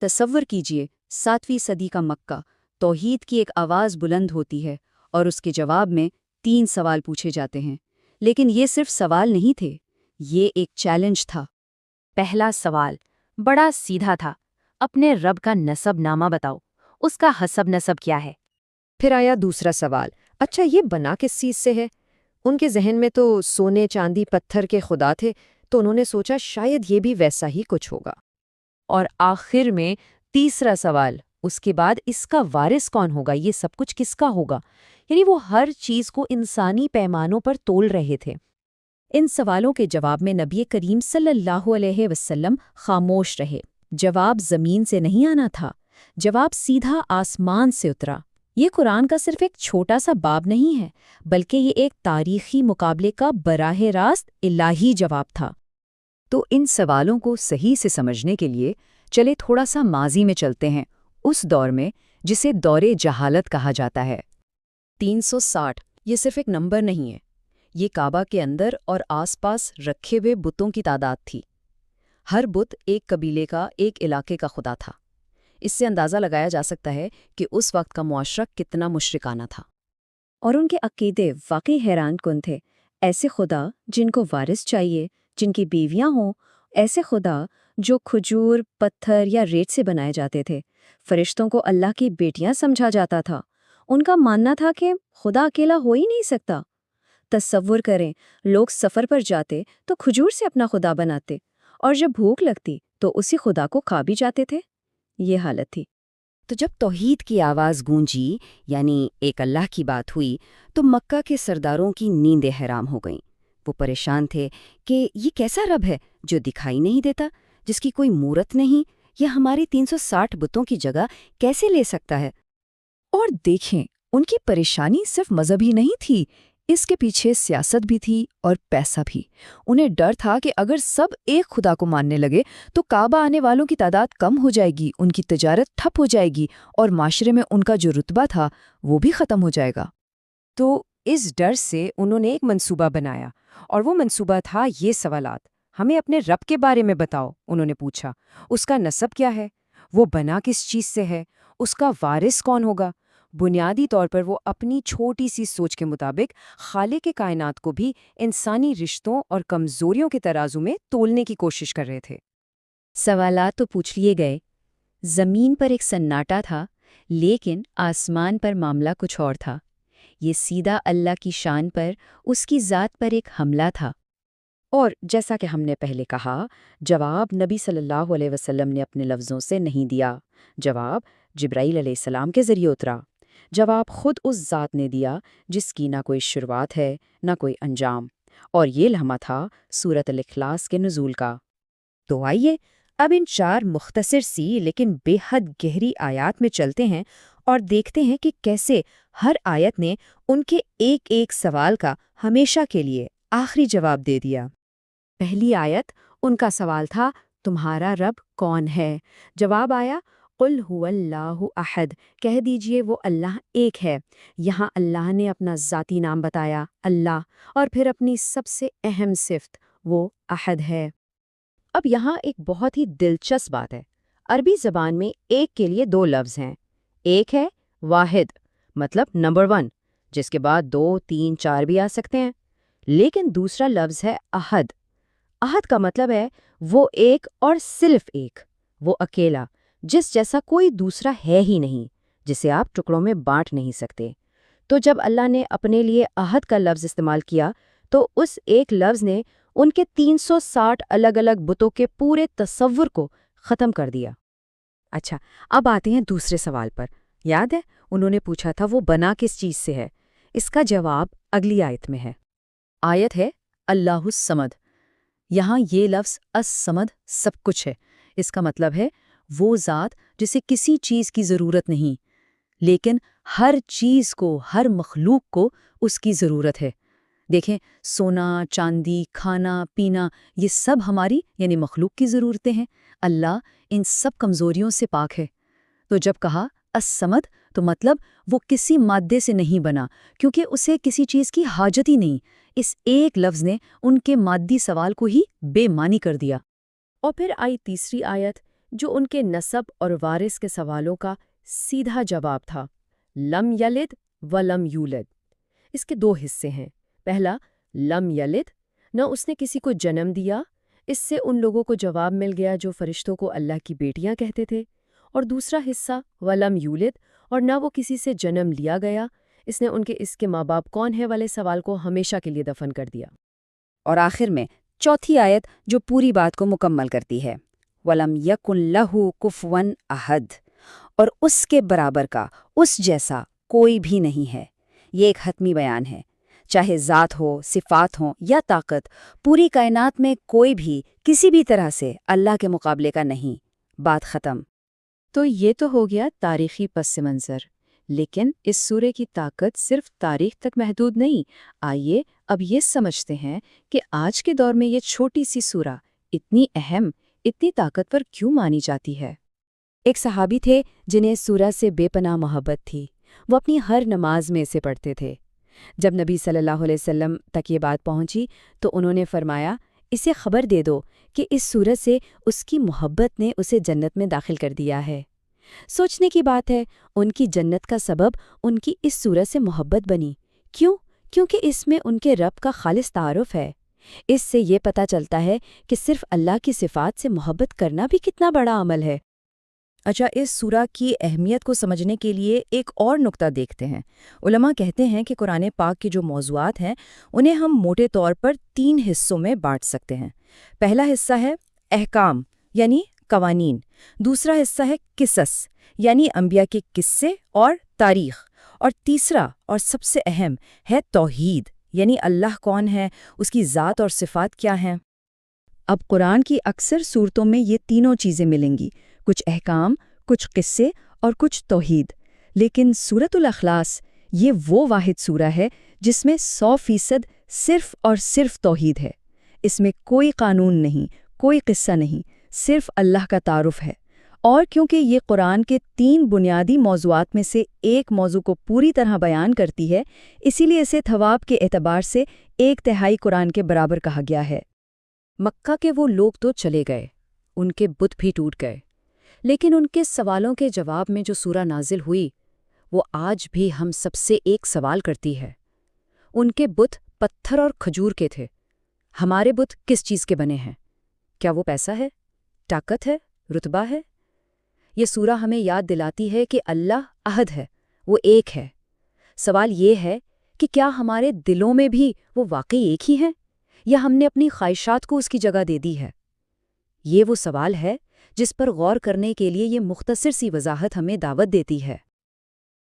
تصور کیجئے 7ویں صدی کا مکہ، توحید کی ایک آواز بلند ہوتی ہے اور اس کے جواب میں 3 سوال پوچھے جاتے ہیں، لیکن یہ صرف سوال نہیں تھے، یہ ایک چیلنج تھا۔ پہلا سوال بڑا سیدھا تھا، اپنے رب کا نسب نامہ بتاؤ، اس کا حسب نسب کیا ہے؟ پھر آیا دوسرا سوال، اچھا یہ بنا کس چیز سے ہے؟ ان کے ذہن میں تو سونے چاندی پتھر کے خدا تھے، تو انہوں نے سوچا شاید یہ بھی ویسا ہی کچھ ہوگا۔ اور آخر میں تیسرا سوال، اس کے بعد اس کا وارث کون ہوگا، یہ سب کچھ کس کا ہوگا؟ یعنی وہ ہر چیز کو انسانی پیمانوں پر تول رہے تھے۔ ان سوالوں کے جواب میں نبی کریم صلی اللہ علیہ وسلم خاموش رہے۔ جواب زمین سے نہیں آنا تھا، جواب سیدھا آسمان سے اترا۔ یہ قرآن کا صرف ایک چھوٹا سا باب نہیں ہے، بلکہ یہ ایک تاریخی مقابلے کا براہ راست الہی جواب تھا۔ تو ان سوالوں کو صحیح سے سمجھنے کے لیے چلے تھوڑا سا ماضی میں چلتے ہیں، اس دور میں جسے دور جہالت کہا جاتا ہے۔ 360 یہ صرف ایک نمبر نہیں ہے، یہ کعبہ کے اندر اور آس پاس رکھے ہوئے بتوں کی تعداد تھی۔ ہر بت ایک قبیلے کا، ایک علاقے کا خدا تھا۔ اس سے اندازہ لگایا جا سکتا ہے کہ اس وقت کا معاشرہ کتنا مشرکانہ تھا۔ اور ان کے عقیدے واقعی حیران کن تھے۔ ایسے خدا جن کو وارث چاہیے، جن کی بیویاں ہوں، ایسے خدا جو کھجور، پتھر یا ریت سے بنائے جاتے تھے۔ فرشتوں کو اللہ کی بیٹیاں سمجھا جاتا تھا۔ ان کا ماننا تھا کہ خدا اکیلا ہو ہی نہیں سکتا۔ تصور کریں، لوگ سفر پر جاتے تو کھجور سے اپنا خدا بناتے، اور جب بھوک لگتی تو اسی خدا کو کھا بھی جاتے تھے۔ یہ حالت تھی۔ تو جب توحید کی آواز گونجی، یعنی ایک اللہ کی بات ہوئی، تو مکہ کے سرداروں کی نیندیں حرام ہو گئیں۔ وہ پریشان تھے کہ یہ کیسا رب ہے جو دکھائی نہیں دیتا، جس کی کوئی مورت نہیں، یہ ہماری 360 بتوں کی جگہ کیسے لے سکتا ہے؟ اور دیکھیں، ان کی پریشانی صرف مذہبی نہیں تھی، اس کے پیچھے سیاست بھی تھی اور پیسہ بھی۔ انہیں ڈر تھا کہ اگر سب ایک خدا کو ماننے لگے تو کعبہ آنے والوں کی تعداد کم ہو جائے گی، ان کی تجارت ٹھپ ہو جائے گی، اور معاشرے میں ان کا جو رتبہ تھا وہ بھی ختم ہو جائے گا۔ تو اس ڈر سے انہوں نے ایک منصوبہ بنایا، اور وہ منصوبہ تھا یہ سوالات۔ ہمیں اپنے رب کے بارے میں بتاؤ، انہوں نے پوچھا۔ اس کا نسب کیا ہے؟ وہ بنا کس چیز سے ہے؟ اس کا وارث کون ہوگا؟ بنیادی طور پر وہ اپنی چھوٹی سی سوچ کے مطابق خالق کائنات کو بھی انسانی رشتوں اور کمزوریوں کے ترازو میں تولنے کی کوشش کر رہے تھے۔ سوالات تو پوچھ لیے گئے، زمین پر ایک سناٹا تھا، لیکن آسمان پر معاملہ کچھ اور تھا۔ یہ سیدھا اللہ کی شان پر، اس کی ذات پر ایک حملہ تھا۔ اور جیسا کہ ہم نے پہلے کہا، جواب نبی صلی اللہ علیہ وسلم نے اپنے لفظوں سے نہیں دیا، جواب جبرائیل علیہ السلام کے ذریعے اترا۔ جواب خود اس ذات نے دیا جس کی نہ کوئی شروعات ہے نہ کوئی انجام، اور یہ لمحہ تھا سورۃ الاخلاص کے نزول کا۔ تو آئیے اب ان 4 مختصر سی لیکن بے حد گہری آیات میں چلتے ہیں اور دیکھتے ہیں کہ کیسے ہر آیت نے ان کے ایک ایک سوال کا ہمیشہ کے لیے آخری جواب دے دیا۔ پہلی آیت، ان کا سوال تھا تمہارا رب کون ہے؟ جواب آیا قل هو اللہ احد، کہہ دیجئے وہ اللہ ایک ہے۔ یہاں اللہ نے اپنا ذاتی نام بتایا اللہ، اور پھر اپنی سب سے اہم صفت وہ احد ہے۔ اب یہاں ایک بہت ہی دلچسپ بات ہے، عربی زبان میں ایک کے لیے 2 لفظ ہیں۔ ایک ہے واحد، مطلب نمبر 1، جس کے بعد 2، 3، 4 بھی آ سکتے ہیں، لیکن دوسرا لفظ ہے احد۔ احد کا مطلب ہے وہ ایک اور صرف ایک، وہ اکیلا، جس جیسا کوئی دوسرا ہے ہی نہیں، جسے آپ ٹکڑوں میں بانٹ نہیں سکتے۔ تو جب اللہ نے اپنے لیے احد کا لفظ استعمال کیا تو اس ایک لفظ نے ان کے 360 الگ الگ بتوں کے پورے تصور کو ختم کر دیا۔ اچھا، اب آتے ہیں دوسرے سوال پر۔ یاد ہے انہوں نے پوچھا تھا وہ بنا کس چیز سے ہے؟ اس کا جواب اگلی آیت میں ہے۔ آیت ہے اللہ الصمد۔ یہاں یہ لفظ الصمد سب کچھ ہے۔ اس کا مطلب ہے وہ ذات جسے کسی چیز کی ضرورت نہیں، لیکن ہر چیز کو، ہر مخلوق کو اس کی ضرورت ہے۔ دیکھیں، سونا، چاندی، کھانا، پینا، یہ سب ہماری یعنی مخلوق کی ضرورتیں ہیں۔ اللہ ان سب کمزوریوں سے پاک ہے۔ تو جب کہا الصمد تو مطلب وہ کسی مادے سے نہیں بنا، کیونکہ اسے کسی چیز کی حاجت ہی نہیں۔ اس ایک لفظ نے ان کے مادی سوال کو ہی بے معنی کر دیا۔ اور پھر آئی تیسری آیت، جو ان کے نسب اور وارث کے سوالوں کا سیدھا جواب تھا۔ لم یلد ولم یولد۔ اس کے دو حصے ہیں۔ پہلا، لم یلد، نہ اس نے کسی کو جنم دیا، اس سے ان لوگوں کو جواب مل گیا جو فرشتوں کو اللہ کی بیٹیاں کہتے تھے۔ اور دوسرا حصہ، ولم یولد، اور نہ وہ کسی سے جنم لیا گیا، اس نے ان کے اس کے ماں باپ کون ہے والے سوال کو ہمیشہ کے لیے دفن کر دیا۔ اور آخر میں چوتھی آیت جو پوری بات کو مکمل کرتی ہے، وَلَمْ يَكُنْ لَهُ كُفُوًا أَحَدٌ، اور اس کے برابر کا، اس جیسا کوئی بھی نہیں ہے۔ یہ ایک حتمی بیان ہے۔ چاہے ذات ہو، صفات ہوں یا طاقت، پوری کائنات میں کوئی بھی کسی بھی طرح سے اللہ کے مقابلے کا نہیں۔ بات ختم۔ تو یہ تو ہو گیا تاریخی پس منظر، لیکن اس سورے کی طاقت صرف تاریخ تک محدود نہیں۔ آئیے اب یہ سمجھتے ہیں کہ آج کے دور میں یہ چھوٹی سی سورہ اتنی اہم، اتنی طاقتور کیوں مانی جاتی ہے۔ ایک صحابی تھے جنہیں اس سورہ سے بے پناہ محبت تھی۔ وہ اپنی ہر نماز میں اسے پڑھتے تھے۔ جب نبی صلی اللہ علیہ وسلم تک یہ بات پہنچی تو انہوں نے فرمایا، اسے خبر دے دو کہ اس سورت سے اس کی محبت نے اسے جنت میں داخل کر دیا ہے۔ سوچنے کی بات ہے، ان کی جنت کا سبب ان کی اس سورت سے محبت بنی۔ کیوں؟ کیونکہ اس میں ان کے رب کا خالص تعارف ہے۔ اس سے یہ پتہ چلتا ہے کہ صرف اللہ کی صفات سے محبت کرنا بھی کتنا بڑا عمل ہے۔ اچھا، اس سورہ کی اہمیت کو سمجھنے کے لیے ایک اور نقطہ دیکھتے ہیں۔ علماء کہتے ہیں کہ قرآن پاک کے جو موضوعات ہیں انہیں ہم موٹے طور پر 3 حصوں میں بانٹ سکتے ہیں۔ پہلا حصہ ہے احکام یعنی قوانین، دوسرا حصہ ہے قصص یعنی انبیاء کے قصے اور تاریخ، اور تیسرا اور سب سے اہم ہے توحید یعنی اللہ کون ہے، اس کی ذات اور صفات کیا ہیں۔ اب قرآن کی اکثر صورتوں میں یہ تینوں چیزیں ملیں گی، کچھ احکام، کچھ قصے اور کچھ توحید، لیکن سورۃ الاخلاص یہ وہ واحد سورہ ہے جس میں 100% صرف اور صرف توحید ہے۔ اس میں کوئی قانون نہیں، کوئی قصہ نہیں، صرف اللہ کا تعارف ہے۔ اور کیونکہ یہ قرآن کے 3 بنیادی موضوعات میں سے ایک موضوع کو پوری طرح بیان کرتی ہے، اسی لیے اسے ثواب کے اعتبار سے 1/3 قرآن کے برابر کہا گیا ہے۔ مکہ کے وہ لوگ تو چلے گئے، ان کے بت بھی ٹوٹ گئے، لیکن ان کے سوالوں کے جواب میں جو سورہ نازل ہوئی وہ آج بھی ہم سب سے ایک سوال کرتی ہے۔ ان کے بت پتھر اور کھجور کے تھے، ہمارے بت کس چیز کے بنے ہیں؟ کیا وہ پیسہ ہے، طاقت ہے، رتبہ ہے؟ یہ سورہ ہمیں یاد دلاتی ہے کہ اللہ احد ہے، وہ ایک ہے۔ سوال یہ ہے کہ کیا ہمارے دلوں میں بھی وہ واقعی ایک ہی ہیں، یا ہم نے اپنی خواہشات کو اس کی جگہ دے دی ہے؟ یہ وہ سوال ہے جس پر غور کرنے کے لیے یہ مختصر سی وضاحت ہمیں دعوت دیتی ہے۔